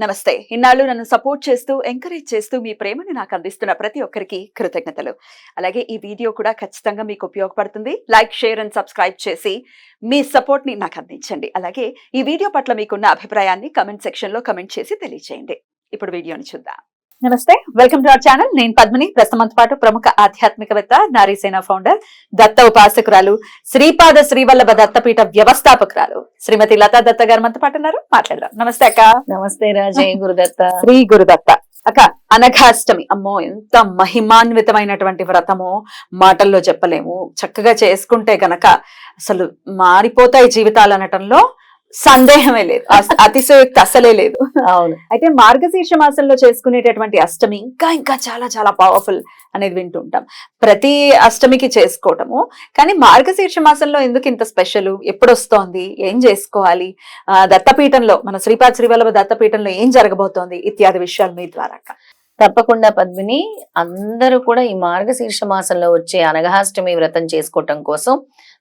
నమస్తే. ఇన్నాళ్ళు నన్ను సపోర్ట్ చేస్తూ, ఎంకరేజ్ చేస్తూ మీ ప్రేమని నాకు అందిస్తున్న ప్రతి ఒక్కరికి కృతజ్ఞతలు. అలాగే ఈ వీడియో కూడా ఖచ్చితంగా మీకు ఉపయోగపడుతుంది. లైక్, షేర్ అండ్ సబ్స్క్రైబ్ చేసి మీ సపోర్ట్‌ని నాకు అందించండి. అలాగే ఈ వీడియో పట్ల మీకున్న అభిప్రాయాన్ని కామెంట్ సెక్షన్‌లో కామెంట్ చేసి తెలియజేయండి. ఇప్పుడు వీడియోని చూద్దాం. నమస్తే, వెల్కమ్ టు అవర్ ఛానల్. నేను పద్మిని. ప్రస్తుతంతో పాటు ప్రముఖ ఆధ్యాత్మికవేత్త, నారీసేన ఫౌండర్, దత్త ఉపాసకురాలు, శ్రీపాద శ్రీవల్లభ దత్తపీఠ వ్యవస్థాపకురాలు శ్రీమతి లతా దత్త గారు మనతో పాటు ఉన్నారు. మాట్లాడదాం. నమస్తే అక్క. నమస్తే రాజే. గురుదత్త. శ్రీ గురుదత్త. అక్క, అనఘాష్టమి అమ్మో ఎంత మహిమాన్వితమైనటువంటి వ్రతమో మాటల్లో చెప్పలేము. చక్కగా చేసుకుంటే గనక అసలు మారిపోతాయి జీవితాలు అనటంలో సందేహమే లేదు, అతిశయోక్తి అసలే లేదు. అవును. అయితే మార్గశీర్ష మాసంలో చేసుకునేటటువంటి అష్టమి ఇంకా ఇంకా చాలా చాలా పవర్ఫుల్ అనేది వింటుంటాం. ప్రతి అష్టమికి చేసుకోవటము, కానీ మార్గశీర్ష మాసంలో ఎందుకు ఇంత స్పెషల్? ఎప్పుడు వస్తోంది? ఏం చేసుకోవాలి? దత్తపీఠంలో, మన శ్రీపాద శ్రీవల్లభ దత్తపీఠంలో ఏం జరగబోతోంది? ఇత్యాది విషయాలు మీ ద్వారా. తప్పకుండా పద్మిని, అందరూ కూడా ఈ మార్గశీర్ష మాసంలో వచ్చే అనఘాష్టమి వ్రతం చేసుకోవటం కోసం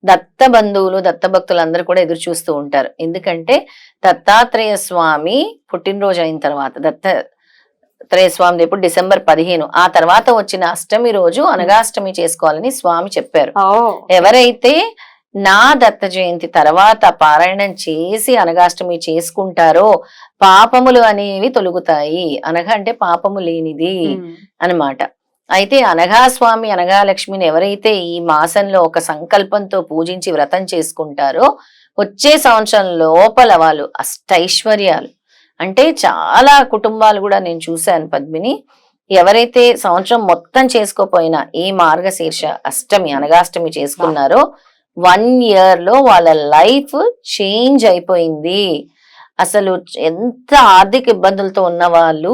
దత్త బంధువులు, దత్త భక్తులు అందరూ కూడా ఎదురు చూస్తూ ఉంటారు. ఎందుకంటే దత్తాత్రేయ స్వామి పుట్టినరోజు అయిన తర్వాత, దత్తాత్రేయ స్వామి ఎప్పుడు డిసెంబర్ 15, ఆ తర్వాత వచ్చిన అష్టమి రోజు అనఘాష్టమి చేసుకోవాలని స్వామి చెప్పారు. ఎవరైతే నా దత్త జయంతి తర్వాత పారాయణం చేసి అనఘాష్టమి చేసుకుంటారో పాపములు అనేవి తొలుగుతాయి. అనగా అంటే పాపము లేనిది అన్నమాట. అయితే అనఘాస్వామి, అనఘాలక్ష్మిని ఎవరైతే ఈ మాసంలో ఒక సంకల్పంతో పూజించి వ్రతం చేసుకుంటారో వచ్చే సంవత్సరం లోపల వాళ్ళు అష్టైశ్వర్యాలు, అంటే చాలా కుటుంబాలు కూడా నేను చూశాను పద్మిని. ఎవరైతే సంవత్సరం మొత్తం చేసుకోపోయినా ఈ మార్గశీర్ష అష్టమి, అనఘాష్టమి చేసుకున్నారో 1 year లో వాళ్ళ లైఫ్ చేంజ్ అయిపోయింది. అసలు ఎంత ఆర్థిక ఇబ్బందులతో ఉన్న వాళ్ళు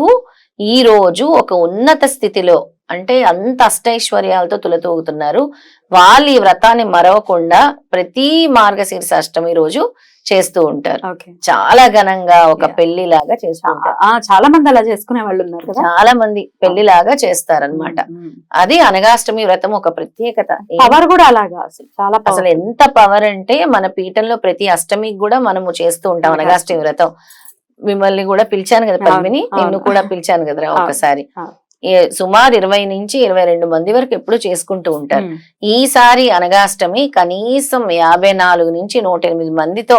ఈ రోజు ఒక ఉన్నత స్థితిలో, అంటే అంత అష్టైశ్వర్యాలతో తులతూగుతున్నారు. వాళ్ళు ఈ వ్రతాన్ని మరవకుండా ప్రతి మార్గశీర్ష అష్టమి రోజు చేస్తూ ఉంటారు. చాలా ఘనంగా ఒక పెళ్లిలాగా చేస్తుంటారు. చాలా మంది అలా చేసుకునే వాళ్ళు ఉన్నారు. చాలా మంది పెళ్లిలాగా చేస్తారనమాట. అది అనఘాష్టమి వ్రతం ఒక ప్రత్యేకత. పవర్ కూడా అలాగా అసలు ఎంత పవర్ అంటే మన పీఠంలో ప్రతి అష్టమికి కూడా మనము చేస్తూ ఉంటాం అనఘాష్టమి వ్రతం. మిమ్మల్ని కూడా పిలిచాను కదా పద్మిని, నిన్ను కూడా పిలిచాను కదరా ఒకసారి. సుమారు 20 నుంచి 22 మంది వరకు ఎప్పుడు చేసుకుంటూ ఉంటారు. ఈసారి అనఘాష్టమి కనీసం 54 నుంచి 108 మందితో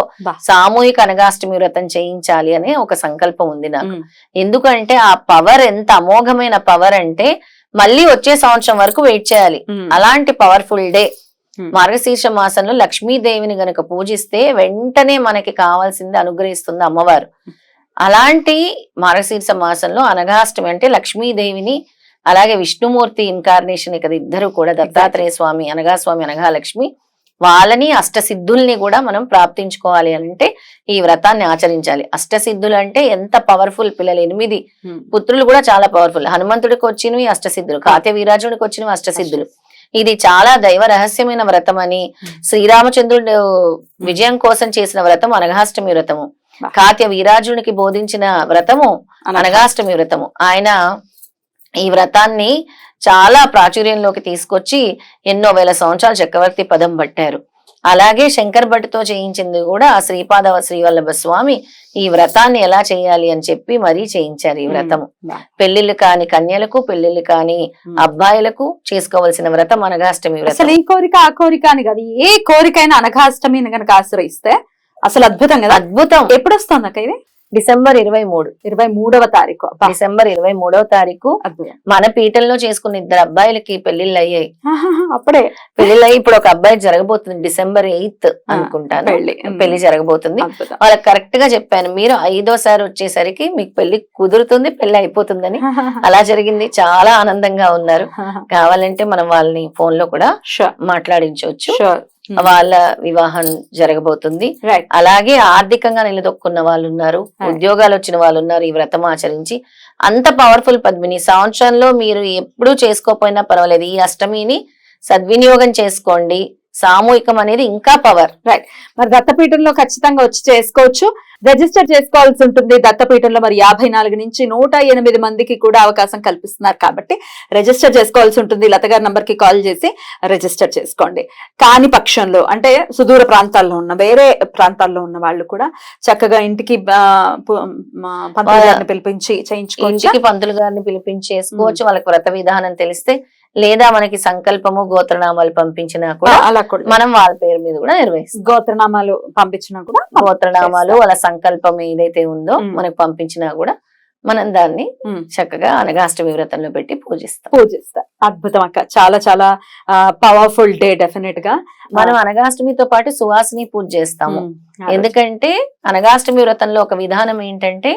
సామూహిక అనఘాష్టమి వ్రతం చేయించాలి అనే ఒక సంకల్పం ఉంది నాకు. ఎందుకంటే ఆ పవర్ ఎంత అమోఘమైన పవర్ అంటే మళ్ళీ వచ్చే సంవత్సరం వరకు వెయిట్ చేయాలి. అలాంటి పవర్ఫుల్ డే. మార్గశీర్ష మాసంలో లక్ష్మీదేవిని గనక పూజిస్తే వెంటనే మనకి కావాల్సింది అనుగ్రహిస్తుంది అమ్మవారు. అలాంటి మార్గశీర్ష మాసంలో అనఘాష్టమి అంటే లక్ష్మీదేవిని, అలాగే విష్ణుమూర్తి ఇన్కార్నేషన్ ఇక్కడ ఇద్దరు కూడా, దత్తాత్రేయ స్వామి, అనఘాస్వామి, అనఘాలక్ష్మి, వాళ్ళని అష్టసిద్ధుల్ని కూడా మనం ప్రాప్తించుకోవాలి అంటే ఈ వ్రతాన్ని ఆచరించాలి. అష్టసిద్ధులు అంటే ఎంత పవర్ఫుల్ పిల్లలు, 8 పుత్రులు కూడా చాలా పవర్ఫుల్. హనుమంతుడికి వచ్చినవి అష్టసిద్ధులు, కాత్య వీరాజుడికి వచ్చినవి అష్టసిద్ధులు. ఇది చాలా దైవ రహస్యమైన వ్రతం అని, శ్రీరామచంద్రుడు విజయం కోసం చేసిన వ్రతం అనఘాష్టమి వ్రతము. కాత్య వీరాజునికి బోధించిన వ్రతము అనఘాష్టమి వ్రతము. ఆయన ఈ వ్రతాన్ని చాలా ప్రాచుర్యంలోకి తీసుకొచ్చి ఎన్నో వేల సంవత్సరాలు చక్రవర్తి పదం పట్టారు. అలాగే శంకర్ భట్టితో చేయించింది కూడా శ్రీపాద శ్రీవల్లభ స్వామి ఈ వ్రతాన్ని ఎలా చేయాలి అని చెప్పి మరీ చేయించారు. ఈ వ్రతము పెళ్లిళ్ళు కాని కన్యలకు, పెళ్లిళ్ళు కాని అబ్బాయిలకు చేసుకోవాల్సిన వ్రతం అనఘాష్టమి వ్రతం. అసలు ఈ కోరిక ఆ కోరిక అని కాదు, ఏ కోరికైనా అనఘాష్టమిని కనుక ఆశ్రయిస్తే అసలు అద్భుతం కదా. అద్భుతం. ఎప్పుడు వస్తుంది అక్క ఇది? డిసెంబర్ 23, 23వ తారీఖు. డిసెంబర్ 23వ తారీఖు మన పీఠంలో చేసుకున్న 2 అబ్బాయిలకి పెళ్లిళ్ళు అయ్యాయి. అప్పుడే పెళ్లిళ్ళు అయ్యి ఇప్పుడు ఒక అబ్బాయి జరగబోతుంది. డిసెంబర్ 8 అనుకుంటాను పెళ్లి జరగబోతుంది. వాళ్ళకి కరెక్ట్ గా చెప్పాను, మీరు 5వసారి వచ్చేసరికి మీకు పెళ్లి కుదురుతుంది, పెళ్లి అయిపోతుందని. అలా జరిగింది. చాలా ఆనందంగా ఉన్నారు. కావాలంటే మనం వాళ్ళని ఫోన్ లో కూడా మాట్లాడించవచ్చు. వాళ్ళ వివాహం జరగబోతుంది. అలాగే ఆర్థికంగా నిలదొక్కున్న వాళ్ళు ఉన్నారు, ఉద్యోగాలు వచ్చిన వాళ్ళు ఉన్నారు. ఈ వ్రతం ఆచరించి అంత పవర్ఫుల్ పద్మిని. సంవత్సరంలో మీరు ఎప్పుడు చేసుకోపోయినా పర్వాలేదు, ఈ అష్టమిని సద్వినియోగం చేసుకోండి. సామూహికం అనేది ఇంకా పవర్. మరి దత్తపీఠంలో ఖచ్చితంగా వచ్చి చేసుకోవచ్చు. రిజిస్టర్ చేసుకోవాల్సి ఉంటుంది దత్తపీఠంలో. మరి 54 నుంచి 108 మందికి కూడా అవకాశం కల్పిస్తున్నారు కాబట్టి రిజిస్టర్ చేసుకోవాల్సి ఉంటుంది. లత గారి నంబర్ కి కాల్ చేసి రిజిస్టర్ చేసుకోండి. కాని పక్షంలో అంటే సుదూర ప్రాంతాల్లో ఉన్న వేరే ప్రాంతాల్లో ఉన్న వాళ్ళు కూడా చక్కగా ఇంటికి పంతులు గారిని పిలిపించి చేయించుకోవచ్చు. ఇంటికి పంతులు గారిని పిలిపించి చేసుకోవచ్చు. వాళ్ళకి వ్రత విధానం తెలిస్తే, లేదా మనకి సంకల్పము గోత్రనామాలు పంపించినా కూడా అలా కూడా మనం వాళ్ళ పేరు మీద కూడా నిర్వహిస్తాం. గోత్రనామాలు పంపించినా కూడా గోత్రనామాలు వాళ్ళ సంకల్పం ఏదైతే ఉందో మనకు పంపించినా కూడా మనం దాన్ని చక్కగా అనగాష్టమి వ్రతంలో పెట్టి పూజిస్తాం. అద్భుతం అక్క. చాలా చాలా పవర్ఫుల్ డే. డెఫినెట్ గా మనం అనగాష్టమితో పాటు సువాసిని పూజ చేస్తాము. ఎందుకంటే అనగాష్టమి వ్రతంలో ఒక విధానం ఏంటంటే,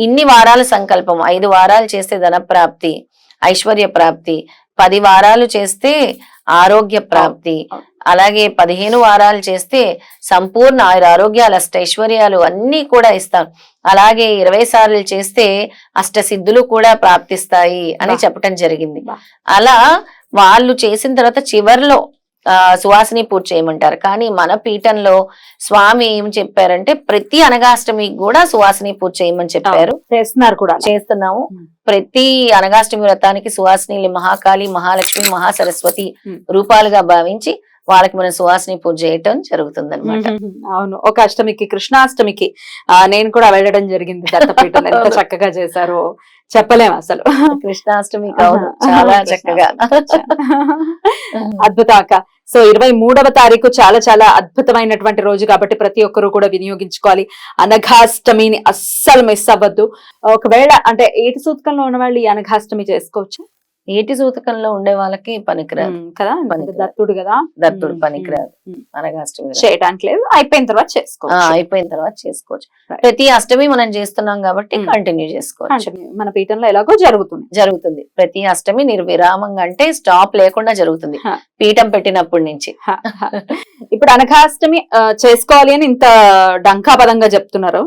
ఇన్ని వారాల సంకల్పం, 5 వారాలు చేస్తే ధన ప్రాప్తి, ఐశ్వర్య ప్రాప్తి, 10 వారాలు చేస్తే ఆరోగ్య ప్రాప్తి, అలాగే 15 వారాలు చేస్తే సంపూర్ణ ఆరోగ్యాలు, అష్టైశ్వర్యాలు అన్ని కూడా ఇస్తాం. అలాగే 20 సార్లు చేస్తే అష్టసిద్ధులు కూడా ప్రాప్తిస్తాయి అని చెప్పటం జరిగింది. అలా వాళ్ళు చేసిన తర్వాత చివర్లో సువాసిని పూజ చేయమంటారు. కానీ మన పీఠంలో స్వామి ఏం చెప్పారంటే, ప్రతి అనగాష్టమికి కూడా సువాసిని పూజ చేయమని చెప్పారు. చేస్తున్నాము. ప్రతి అనగాష్టమి వ్రతానికి సువాసిని మహాకాళి, మహాలక్ష్మి, మహాసరస్వతి రూపాలుగా భావించి వాళ్ళకి మనం సువాసిని పూజ చేయటం జరుగుతుంది అనమాట. అవును. ఒక అష్టమికి, కృష్ణాష్టమికి నేను కూడా వెళ్ళడం జరిగింది దత్తపీఠం. ఎంత చక్కగా చేశారో చెప్పలేము అసలు. కృష్ణాష్టమి చాలా చక్కగా అద్భుతం అక్క. సో 23వ తారీఖు చాలా చాలా అద్భుతమైనటువంటి రోజు కాబట్టి ప్రతి ఒక్కరు కూడా వినియోగించుకోవాలి. అనఘాష్టమిని అస్సలు మిస్ అవ్వద్దు. ఒకవేళ అంటే 8 సూతకంలో ఉన్న వాళ్ళు ఈ అనఘాష్టమి చేసుకోవచ్చు. 8 సూతకంలో ఉండే వాళ్ళకి పనికిరాదు కదా, దత్తుడు కదా, దత్తుడు పనికిరాదు. అనగాష్టమి చేయడానికి లేదు, అయిపోయిన తర్వాత చేసుకోవచ్చు. ప్రతి అష్టమి మనం చేస్తున్నాం కాబట్టి కంటిన్యూ చేసుకోవచ్చు. మన పీఠంలో ఎలాగో జరుగుతుంది ప్రతి అష్టమి నిర్విరామంగా, అంటే స్టాప్ లేకుండా జరుగుతుంది పీఠం పెట్టినప్పటి నుంచి. ఇప్పుడు అనఘాష్టమి చేసుకోవాలి అని ఇంత డంకాపదంగా చెప్తున్నారు,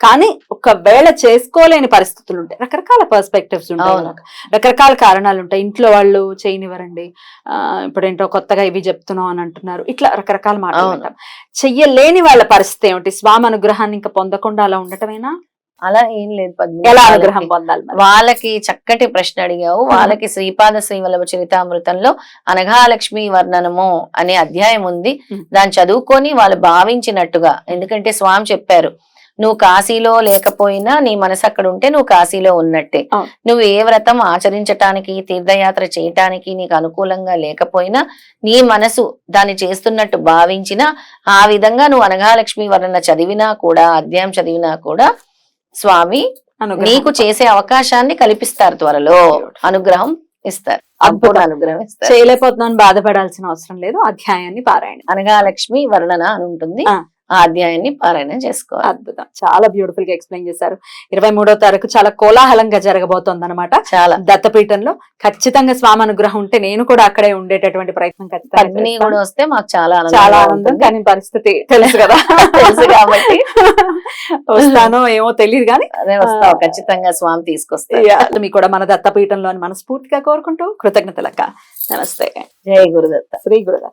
కానీ ఒకవేళ చేసుకోలేని పరిస్థితులు ఉంటాయి, రకరకాల పర్స్పెక్టివ్స్ ఉంటాయి, రకరకాల కారణాలు ఉంటాయి. ఇంట్లో వాళ్ళు చేయనివ్వరండి, ఇప్పుడు ఏంటో కొత్తగా ఇవి చెప్తున్నాం అని అంటున్నారు, ఇట్లా రకరకాల మాటలు అంటాం. చెయ్యలేని వాళ్ళ పరిస్థితి ఏమిటి? స్వామి అనుగ్రహాన్ని ఇంకా పొందకుండా అలా ఉండటమేనా? అలా ఏం లేదు పద్మిని. ఎలా అనుగ్రహం పొందాలి? వాళ్ళకి చక్కటి ప్రశ్న అడిగావు. వాళ్ళకి శ్రీపాద శ్రీవల్లభ చరితామృతంలో అనఘాలక్ష్మి వర్ణనము అనే అధ్యాయం ఉంది. దాన్ని చదువుకొని వాళ్ళు భావించినట్టుగా, ఎందుకంటే స్వామి చెప్పారు, నువ్వు కాశీలో లేకపోయినా నీ మనసు అక్కడ ఉంటే నువ్వు కాశీలో ఉన్నట్టే. నువ్వు ఏ వ్రతం ఆచరించటానికి, తీర్థయాత్ర చేయటానికి నీకు అనుకూలంగా లేకపోయినా నీ మనసు దాన్ని చేస్తున్నట్టు భావించినా, ఆ విధంగా నువ్వు అనఘాలక్ష్మి వర్ణన చదివినా కూడా, అధ్యాయం చదివినా కూడా స్వామి నీకు చేసే అవకాశాన్ని కల్పిస్తారు. త్వరలో అనుగ్రహం ఇస్తారు, అనుగ్రహం ఇస్తారు. చేయలేకపోతున్నాను బాధపడాల్సిన అవసరం లేదు. అధ్యాయాన్ని పారాయణ, అనఘాలక్ష్మి వర్ణన అని ఉంటుంది, ఆ అధ్యాయాన్ని పారాయణం చేసుకోవాలి. అద్భుతం. చాలా బ్యూటిఫుల్ గా ఎక్స్ప్లెయిన్ చేశారు. 23వ తారీఖు చాలా కోలాహలంగా జరగబోతోంది అనమాట చాలా దత్తపీఠంలో. ఖచ్చితంగా స్వామి అనుగ్రహం ఉంటే నేను కూడా అక్కడే ఉండేటటువంటి ప్రయత్నం ఖచ్చితంగా కూడా వస్తే మాకు చాలా ఆనందం. కానీ పరిస్థితి తెలుసు కదా, తెలుసు కాబట్టి వస్తానో ఏమో తెలియదు, కానీ అదే వస్తావు ఖచ్చితంగా, స్వామి తీసుకొస్తాను. మీకు కూడా మన దత్తపీఠంలో మనస్ఫూర్తిగా కోరుకుంటూ కృతజ్ఞతలక్క. నమస్తే. జై గురుదత్త. శ్రీ గురుదత్త.